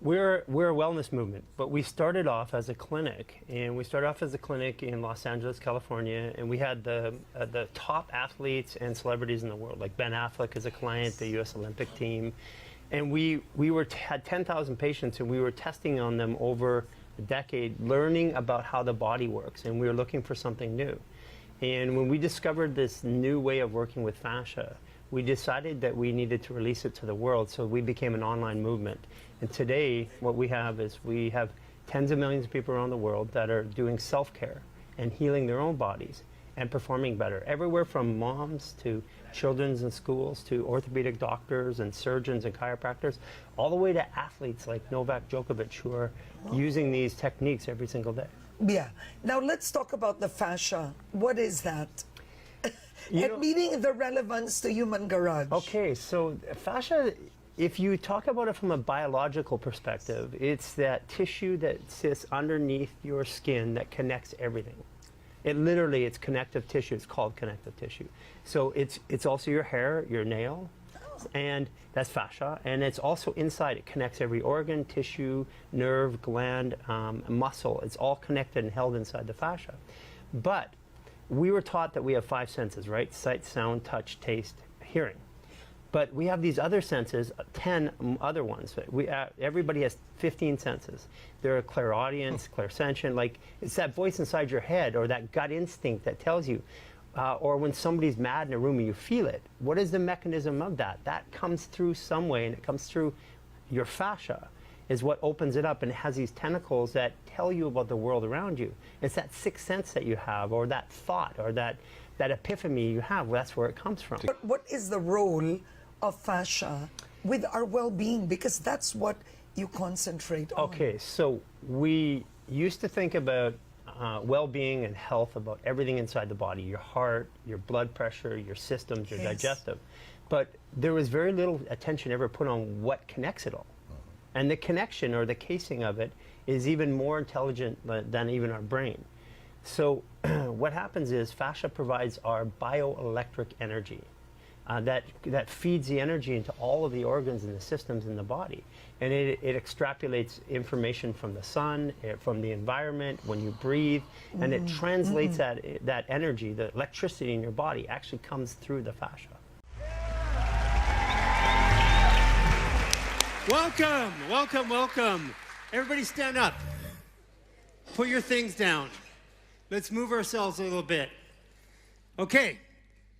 We're a wellness movement, but we started off as a clinic, and we started off as a clinic in Los Angeles, California, and we had the top athletes and celebrities in the world, like Ben Affleck as a client, the U.S. Olympic team, and we had 10,000 patients, and we were testing on them over a decade, learning about how the body works, and we were looking for something new. And when we discovered this new way of working with fascia, we decided that we needed to release it to the world, so we became an online movement. And today, what we have is we have tens of millions of people around the world that are doing self-care and healing their own bodies and performing better. Everywhere from moms to children's in schools to orthopedic doctors and surgeons and chiropractors, all the way to athletes like Novak Djokovic who are using these techniques every single day. Yeah. Now let's talk about the fascia. What is that? And meaning the relevance to human garage. Okay, so fascia, if you talk about it from a biological perspective, it's that tissue that sits underneath your skin that connects everything. It literally, it's connective tissue. It's called connective tissue. So it's also your hair, your nail, and that's fascia. And it's also inside. It connects every organ, tissue, nerve, gland, muscle. It's all connected and held inside the fascia. But we were taught that we have 5 senses, right? Sight, sound, touch, taste, hearing. But we have these other senses, 10 other ones. Everybody has 15 senses. There are clairaudience, clairsentient, like it's that voice inside your head or that gut instinct that tells you. Or when somebody's mad in a room and you feel it. What is the mechanism of that? That comes through some way, and it comes through your fascia is what opens it up, and it has these tentacles that tell you about the world around you. It's that sixth sense that you have, or that thought, or that epiphany you have. That's where it comes from. But what is the role of fascia with our well-being? Because that's what you concentrate on. Okay, so we used to think about well-being and health, about everything inside the body, your heart, your blood pressure, your systems, your digestive. But there was very little attention ever put on what connects it all. And the connection or the casing of it is even more intelligent than even our brain. So what happens is fascia provides our bioelectric energy that feeds the energy into all of the organs and the systems in the body. And it extrapolates information from the sun, from the environment, when you breathe, and it translates that energy, the electricity in your body actually comes through the fascia. Welcome, welcome, welcome. Everybody stand up. Put your things down. Let's move ourselves a little bit. Okay,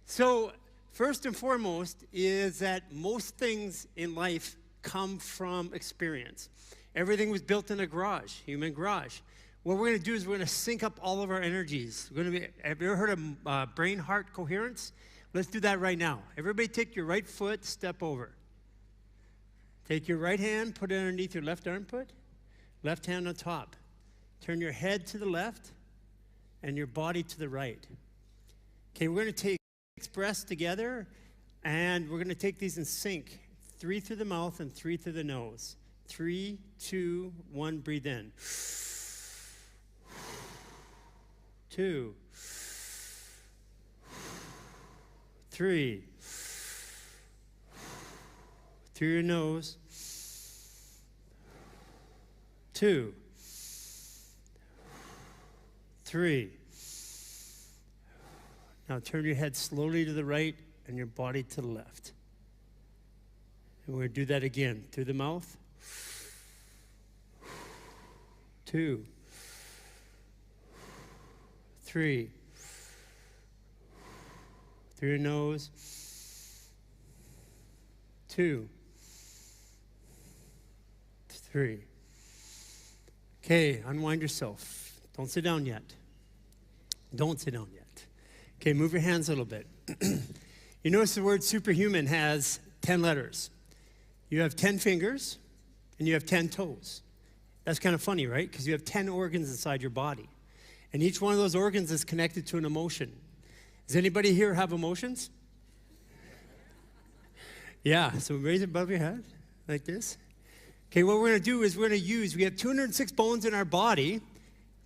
so first and foremost is that most things in life come from experience. Everything was built in a garage, human garage. What we're going to do is we're going to sync up all of our energies. Have you ever heard of brain-heart coherence? Let's do that right now. Everybody take your right foot, step over. Take your right hand, put it underneath your left armpit, left hand on top. Turn your head to the left and your body to the right. Okay, we're going to take 6 breaths together, and we're going to take these in sync. 3 through the mouth and 3 through the nose. 3, 2, 1, breathe in. 2, 3. Through your nose. 2, 3. Now turn your head slowly to the right and your body to the left. And we're going to do that again. Through the mouth. 2, 3. Through your nose. 2, 3. Okay, unwind yourself. Don't sit down yet. Don't sit down yet. Okay, move your hands a little bit. You notice the word superhuman has 10 letters. You have 10 fingers, and you have 10 toes. That's kind of funny, right? Because you have 10 organs inside your body. And each one of those organs is connected to an emotion. Does anybody here have emotions? Yeah, so raise it above your head, like this. Okay, what we're going to do is we have 206 bones in our body.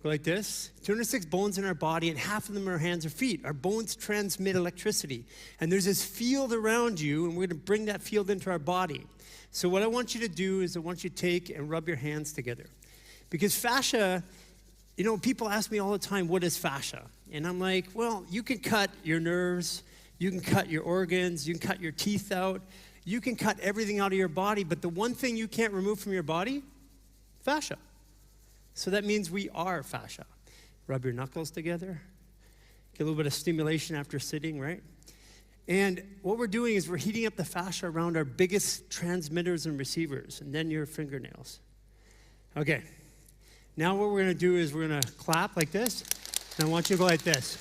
Go like this. 206 bones in our body, and half of them are hands or feet. Our bones transmit electricity. And there's this field around you, and we're going to bring that field into our body. So what I want you to do is I want you to take and rub your hands together. Because fascia, you know, people ask me all the time, what is fascia? And I'm like, well, you can cut your nerves, you can cut your organs, you can cut your teeth out, you can cut everything out of your body, but the one thing you can't remove from your body, fascia. So that means we are fascia. Rub your knuckles together. Get a little bit of stimulation after sitting, right? And what we're doing is we're heating up the fascia around our biggest transmitters and receivers, and then your fingernails. Okay. Now what we're going to do is we're going to clap like this, and I want you to go like this.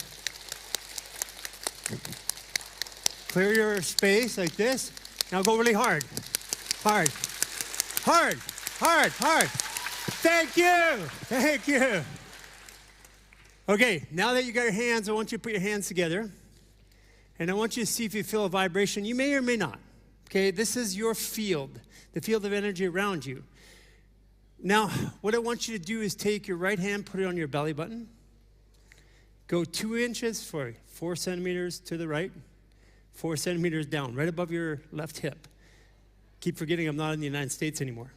Clear your space like this. Now go really hard. Hard. Hard. Hard. Hard. Thank you. Thank you. Okay, now that you got your hands, I want you to put your hands together. And I want you to see if you feel a vibration. You may or may not. Okay, this is your field, the field of energy around you. Now, what I want you to do is take your right hand, put it on your belly button. Go 2 inches, 4 centimeters to the right, 4 centimeters down, right above your left hip. Keep forgetting I'm not in the United States anymore.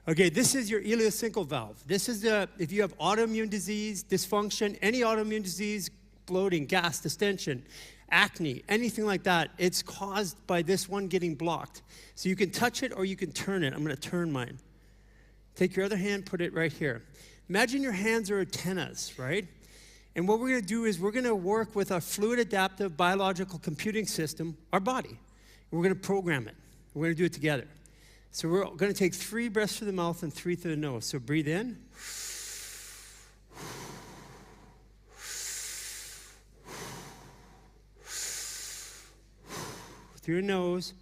Okay, this is your ileocecal valve. This is if you have autoimmune disease, dysfunction, any autoimmune disease, bloating, gas, distension, acne, anything like that, it's caused by this one getting blocked. So you can touch it or you can turn it. I'm going to turn mine. Take your other hand, put it right here. Imagine your hands are antennas, right? And what we're going to do is we're going to work with our fluid adaptive biological computing system, our body. And we're going to program it. We're going to do it together. So we're going to take 3 breaths through the mouth and 3 through the nose. So breathe in. Through your nose.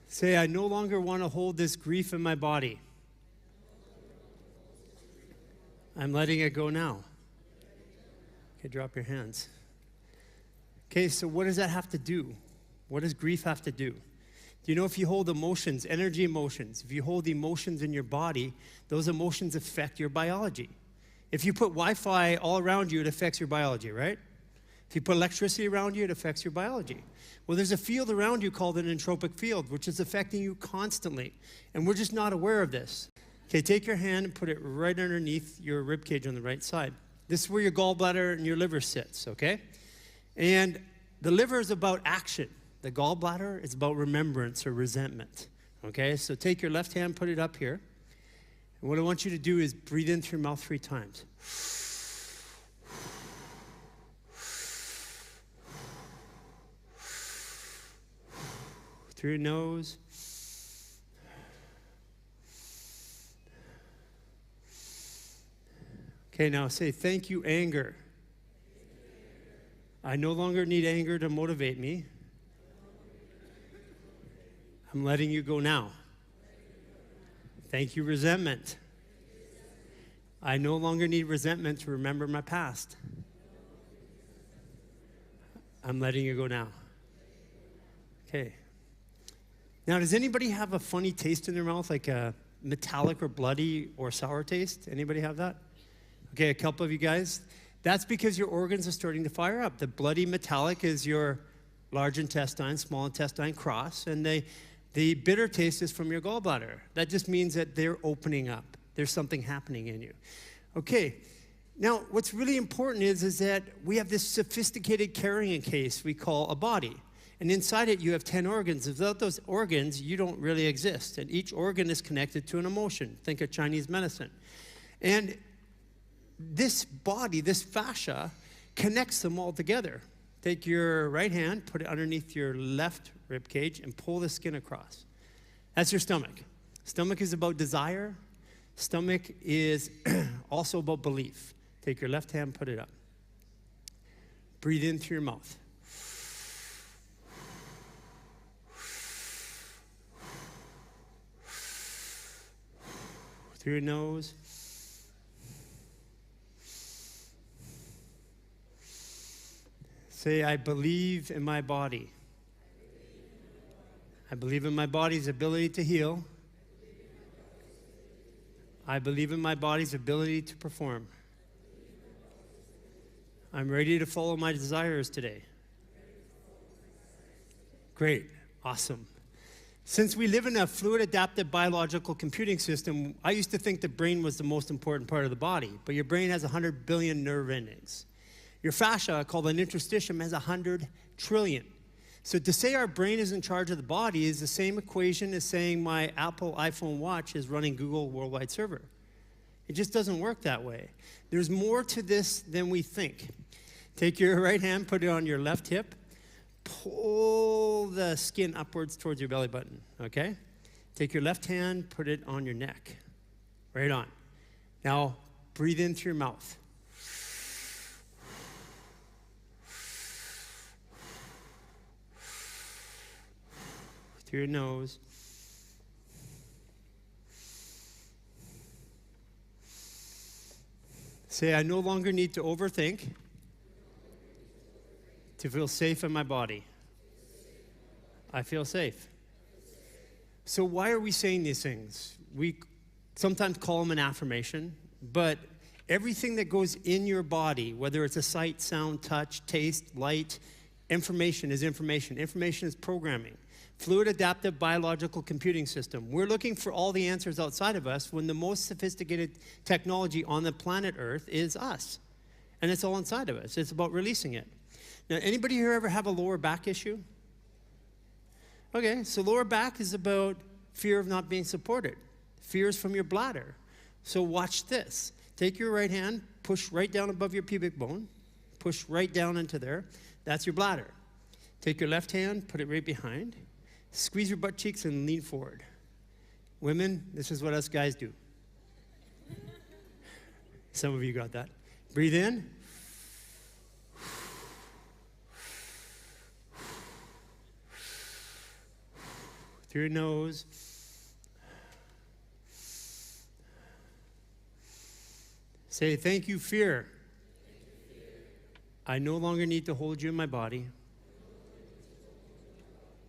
Say, I no longer want to hold this grief in my body. I'm letting it go now. Okay, drop your hands. Okay, so what does that have to do? What does grief have to do? Do you know if you hold emotions, energy emotions, if you hold emotions in your body, those emotions affect your biology. If you put Wi-Fi all around you, it affects your biology, right? If you put electricity around you, it affects your biology. Well, there's a field around you called an entropic field, which is affecting you constantly, and we're just not aware of this. Okay, take your hand and put it right underneath your rib cage on the right side. This is where your gallbladder and your liver sits, okay? And the liver is about action. The gallbladder is about remembrance or resentment. Okay, so take your left hand, put it up here. And what I want you to do is breathe in through your mouth 3 times. Through your nose. Okay, now say, thank you, anger. I no longer need anger to motivate me. I'm letting you go now. Thank you, resentment. I no longer need resentment to remember my past. I'm letting you go now. Okay. Now, does anybody have a funny taste in their mouth, like a metallic or bloody or sour taste? Anybody have that? Okay, a couple of you guys. That's because your organs are starting to fire up. The bloody metallic is your large intestine, small intestine cross, and the bitter taste is from your gallbladder. That just means that they're opening up. There's something happening in you. Okay, now what's really important is that we have this sophisticated carrying case we call a body. And inside it, you have 10 organs. Without those organs, you don't really exist. And each organ is connected to an emotion. Think of Chinese medicine. And this body, this fascia, connects them all together. Take your right hand, put it underneath your left rib cage, and pull the skin across. That's your stomach. Stomach is about desire. Stomach is also about belief. Take your left hand, put it up. Breathe in through your mouth. Through your nose. Say, I believe in my body. I believe in my body's ability to heal. I believe in my body's ability to perform. I'm ready to follow my desires today. Great. Awesome. Since we live in a fluid adaptive biological computing system, I used to think the brain was the most important part of the body, but your brain has 100 billion nerve endings. Your fascia, called an interstitium, has 100 trillion. So to say our brain is in charge of the body is the same equation as saying my Apple iPhone watch is running Google Worldwide Server. It just doesn't work that way. There's more to this than we think. Take your right hand, put it on your left hip, pull the skin upwards towards your belly button, okay? Take your left hand, put it on your neck, right on. Now, breathe in through your mouth. Through your nose. Say, I no longer need to overthink to feel safe in my body. I feel safe. So why are we saying these things? We sometimes call them an affirmation, but everything that goes in your body, whether it's a sight, sound, touch, taste, light, information is information. Information is programming. Fluid adaptive biological computing system. We're looking for all the answers outside of us when the most sophisticated technology on the planet Earth is us. And it's all inside of us. It's about releasing it. Now, anybody here ever have a lower back issue? Okay, so lower back is about fear of not being supported. Fears from your bladder. So watch this. Take your right hand, push right down above your pubic bone, push right down into there. That's your bladder. Take your left hand, put it right behind. Squeeze your butt cheeks and lean forward. Women, this is what us guys do. Some of you got that. Breathe in. Through your nose. Say, thank you, fear. I no longer need to hold you in my body.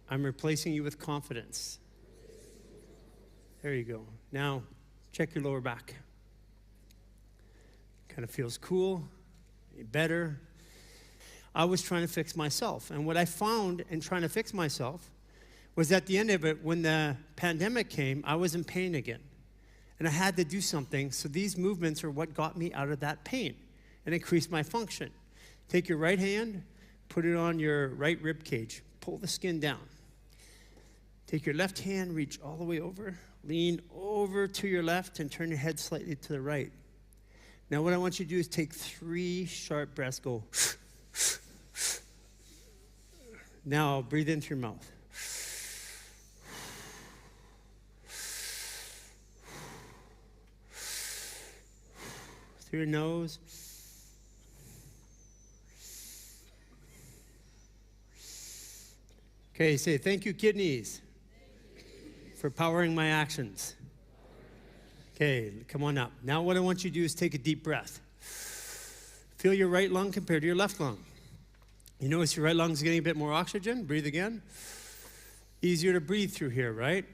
I'm replacing you with confidence. There you go. Now, check your lower back. Kind of feels cool, better. I was trying to fix myself. And what I found in trying to fix myself was at the end of it, when the pandemic came, I was in pain again. And I had to do something, so these movements are what got me out of that pain and increased my function. Take your right hand, put it on your right rib cage, pull the skin down. Take your left hand, reach all the way over, lean over to your left and turn your head slightly to the right. Now what I want you to do is take 3 sharp breaths, go. Now breathe in through your mouth. Through your nose. Okay, say, thank you, kidneys, for powering my actions. Okay, come on up. Now what I want you to do is take a deep breath. Feel your right lung compared to your left lung. You notice your right lung's getting a bit more oxygen. Breathe again. Easier to breathe through here, right?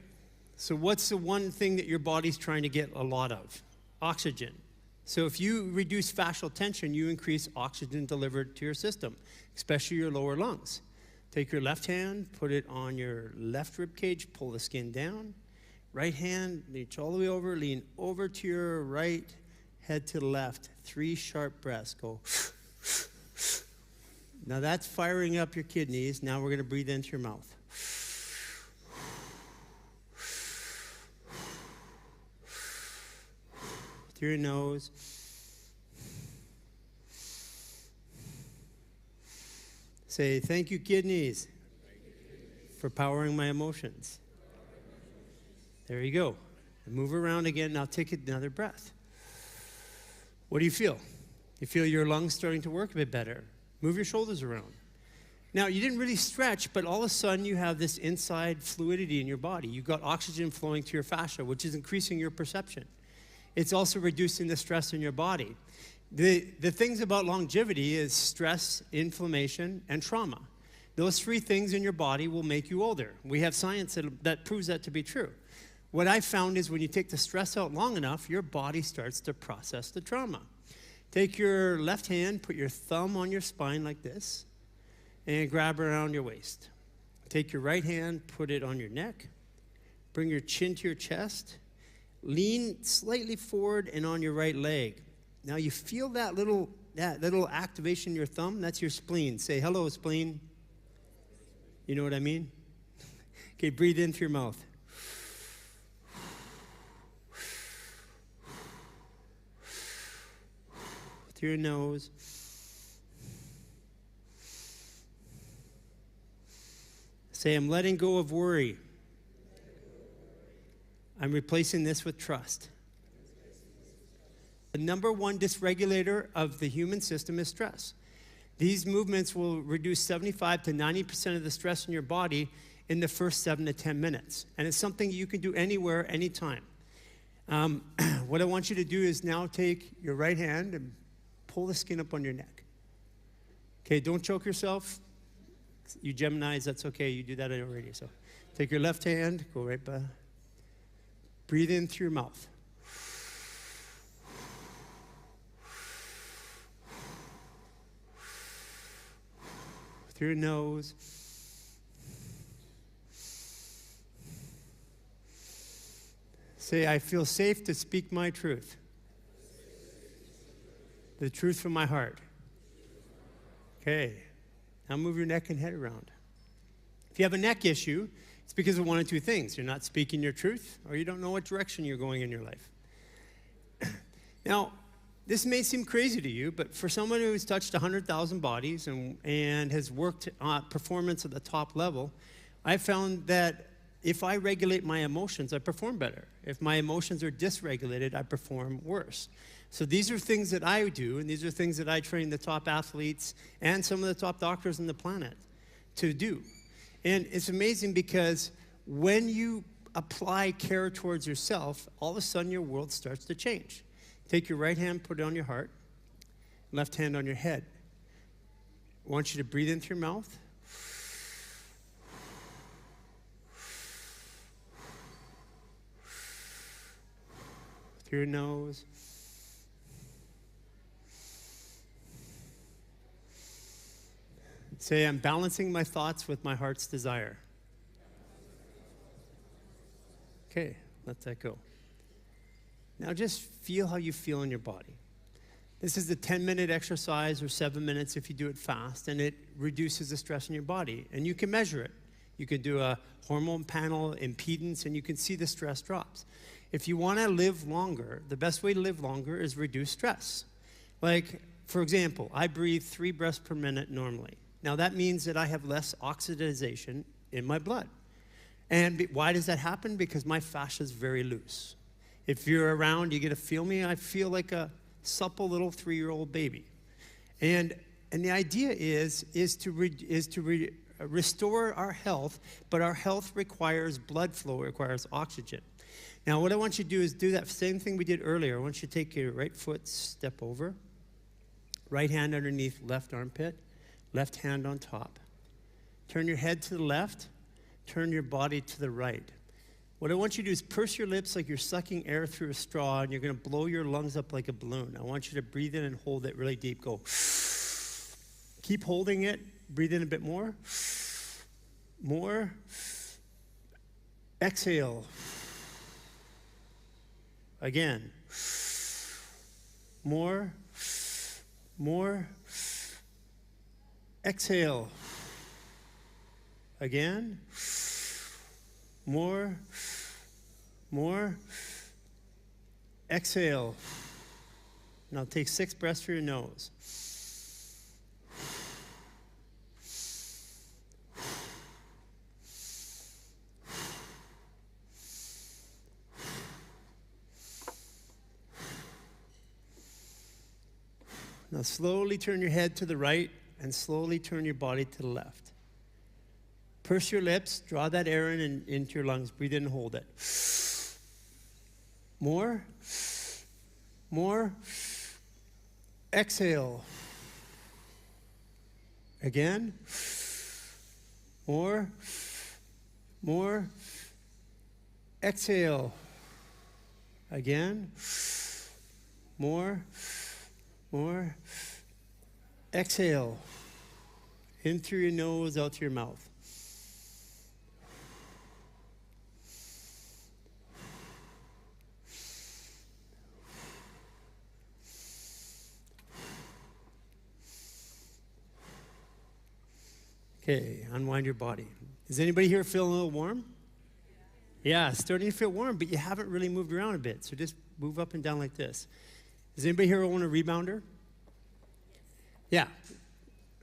So what's the one thing that your body's trying to get a lot of? Oxygen. So if you reduce fascial tension, you increase oxygen delivered to your system, especially your lower lungs. Take your left hand, put it on your left rib cage, pull the skin down. Right hand, reach all the way over, lean over to your right, head to the left. 3 sharp breaths, go. Now that's firing up your kidneys. Now we're going to breathe into your mouth. Through your nose. Say, thank you, kidneys, for powering my emotions. There you go. And move around again. Now take another breath. What do you feel? You feel your lungs starting to work a bit better. Move your shoulders around. Now, you didn't really stretch, but all of a sudden you have this inside fluidity in your body. You've got oxygen flowing to your fascia, which is increasing your perception. It's also reducing the stress in your body. The things about longevity is stress, inflammation, and trauma. Those 3 things in your body will make you older. We have science that proves that to be true. What I found is when you take the stress out long enough, your body starts to process the trauma. Take your left hand, put your thumb on your spine like this, and grab around your waist. Take your right hand, put it on your neck. Bring your chin to your chest. Lean slightly forward and on your right leg. Now you feel that little activation in your thumb? That's your spleen. Say, hello, spleen. You know what I mean? Okay, breathe in through your mouth. Through your nose. Say, I'm letting go of worry. I'm replacing this with trust. The number 1 dysregulator of the human system is stress. These movements will reduce 75 to 90% of the stress in your body in the first 7 to 10 minutes. And it's something you can do anywhere, anytime. What I want you to do is now take your right hand and pull the skin up on your neck. Okay, don't choke yourself. You Geminis, that's okay. You do that already. So take your left hand, go right by. Breathe in through your mouth. Through your nose. Say, I feel safe to speak my truth. The truth from my heart. Okay. Now move your neck and head around. If you have a neck issue, it's because of 1 of 2 things. You're not speaking your truth, or you don't know what direction you're going in your life. Now, this may seem crazy to you, but for someone who's touched 100,000 bodies and has worked on performance at the top level, I found that if I regulate my emotions, I perform better. If my emotions are dysregulated, I perform worse. So these are things that I do, and these are things that I train the top athletes and some of the top doctors on the planet to do. And it's amazing because when you apply care towards yourself, all of a sudden your world starts to change. Take your right hand, put it on your heart, left hand on your head. I want you to breathe in through your mouth. Through your nose. Say, I'm balancing my thoughts with my heart's desire. Okay, let that go. Now just feel how you feel in your body. This is a 10-minute exercise or 7 minutes if you do it fast, and it reduces the stress in your body. And you can measure it. You can do a hormone panel, impedance, and you can see the stress drops. If you want to live longer, the best way to live longer is reduce stress. Like, for example, I breathe 3 breaths per minute normally. Now that means that I have less oxidization in my blood. And why does that happen? Because my fascia is very loose. If you're around, you get to feel me, I feel like a supple little 3-year-old baby. And the idea is to restore our health, but our health requires blood flow, requires oxygen. Now what I want you to do is do that same thing we did earlier. I want you to take your right foot, step over, right hand underneath left armpit, left hand on top. Turn your head to the left, turn your body to the right. What I want you to do is purse your lips like you're sucking air through a straw, and you're going to blow your lungs up like a balloon. I want you to breathe in and hold it really deep. Go. Keep holding it. Breathe in a bit more. More. Exhale. Again. More. More. Exhale. Again. More. More. Exhale. Now take 6 breaths through your nose. Now slowly turn your head to the right and slowly turn your body to the left. Purse your lips, draw that air in and into your lungs. Breathe in and hold it. More. More. Exhale. Again. more, more. Exhale. Again. More, more. Exhale. In through your nose, out through your mouth. Okay, unwind your body. Does anybody here feel a little warm? Yeah, it's starting to feel warm, but you haven't really moved around a bit. So just move up and down like this. Does anybody here own a rebounder? Yeah.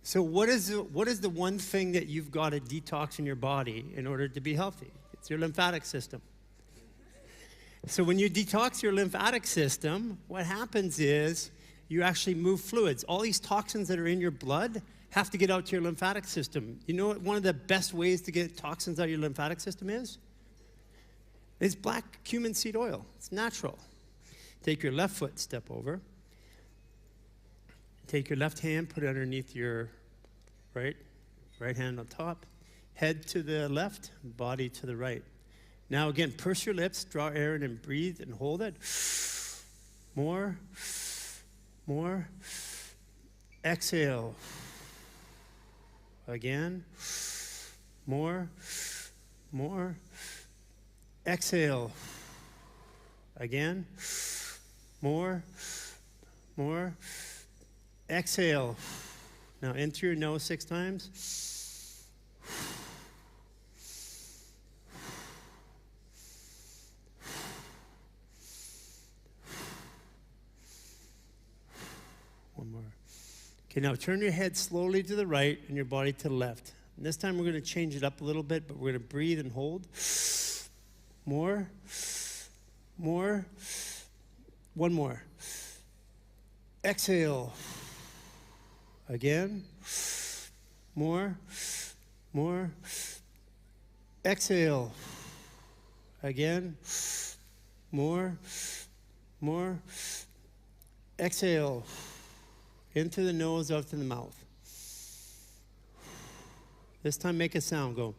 So what is the one thing that you've got to detox in your body in order to be healthy? It's your lymphatic system. So when you detox your lymphatic system, what happens is you actually move fluids. All these toxins that are in your blood have to get out to your lymphatic system. You know what one of the best ways to get toxins out of your lymphatic system is? It's black cumin seed oil. It's natural. Take your left foot, step over. Take your left hand, put it underneath your right hand on top. Head to the left, body to the right. Now again, purse your lips, draw air in and breathe and hold it. More, more. Exhale. Again. More, more. Exhale. Again. More, more. Exhale. Now in through your nose 6 times. One more. Okay, now turn your head slowly to the right and your body to the left. And this time we're going to change it up a little bit, but we're going to breathe and hold. More, more. One more. Exhale. Again. More, more. Exhale. Again. More, more. Exhale. Into the nose, out to the mouth. This time make a sound. Go.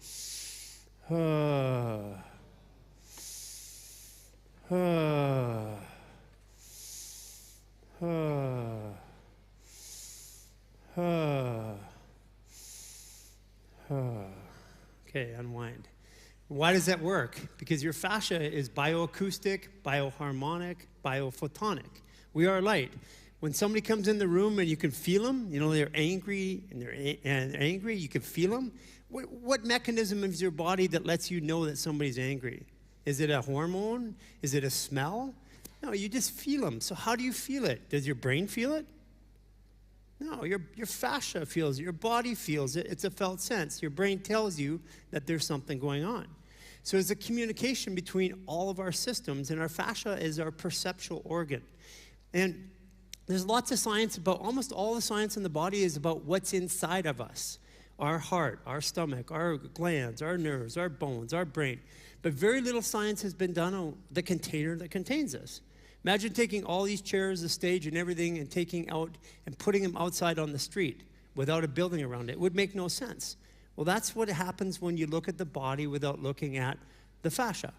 Okay, unwind. Why does that work? Because your fascia is bioacoustic, bioharmonic, biophotonic. We are light. When somebody comes in the room and you can feel them, you know, they're angry and angry, you can feel them. What mechanism is your body that lets you know that somebody's angry? Is it a hormone? Is it a smell? No, you just feel them. So how do you feel it? Does your brain feel it? No, your fascia feels it. Your body feels it. It's a felt sense. Your brain tells you that there's something going on. So it's a communication between all of our systems, and our fascia is our perceptual organ. And there's lots of science about, almost all the science in the body is about what's inside of us. Our heart, our stomach, our glands, our nerves, our bones, our brain. But very little science has been done on the container that contains us. Imagine taking all these chairs, the stage and everything, and taking out and putting them outside on the street without a building around it. It would make no sense. Well, that's what happens when you look at the body without looking at the fascia.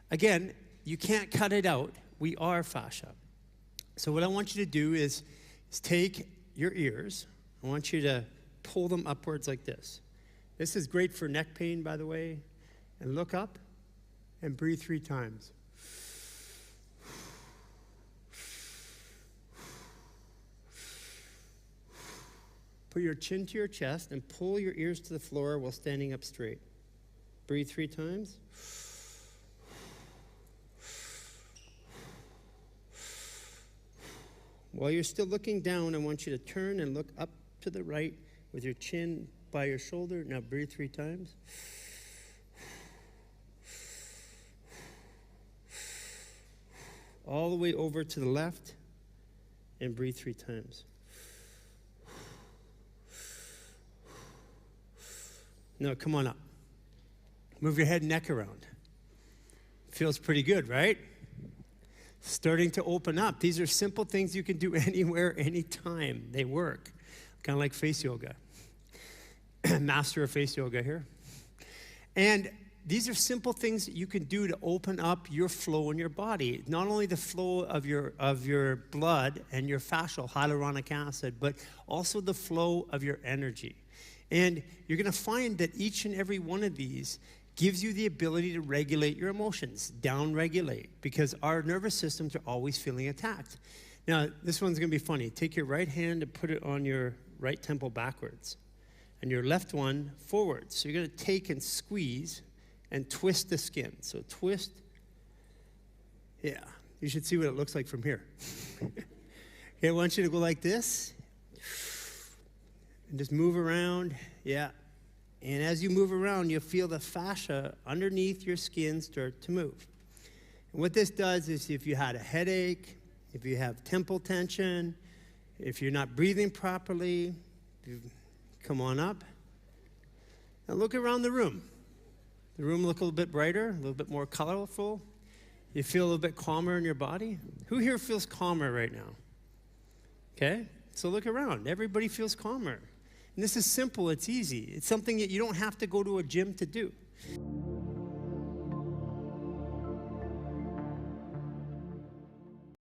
Again, you can't cut it out. We are fascia. So what I want you to do is take your ears. I want you to pull them upwards like this. This is great for neck pain, by the way. And look up and breathe 3 times. Put your chin to your chest and pull your ears to the floor while standing up straight. Breathe 3 times. While you're still looking down, I want you to turn and look up to the right with your chin by your shoulder. Now breathe 3 times. All the way over to the left and breathe 3 times. No, come on up. Move your head and neck around. Feels pretty good, right? Starting to open up. These are simple things you can do anywhere, anytime. They work. Kind of like face yoga. Master of face yoga here. And these are simple things that you can do to open up your flow in your body. Not only the flow of your blood and your fascial hyaluronic acid, but also the flow of your energy. And you're going to find that each and every one of these gives you the ability to regulate your emotions, down-regulate, because our nervous systems are always feeling attacked. Now, this one's going to be funny. Take your right hand and put it on your right temple backwards, and your left one forwards. So you're going to take and squeeze and twist the skin. So twist. Yeah, you should see what it looks like from here. Okay, I want you to go like this. And just move around. Yeah. And as you move around, you'll feel the fascia underneath your skin start to move. And what this does is if you had a headache, if you have temple tension, if you're not breathing properly, come on up. Now look around the room. The room look a little bit brighter, a little bit more colorful. You feel a little bit calmer in your body. Who here feels calmer right now? Okay, so look around. Everybody feels calmer. And this is simple, it's easy. It's something that you don't have to go to a gym to do.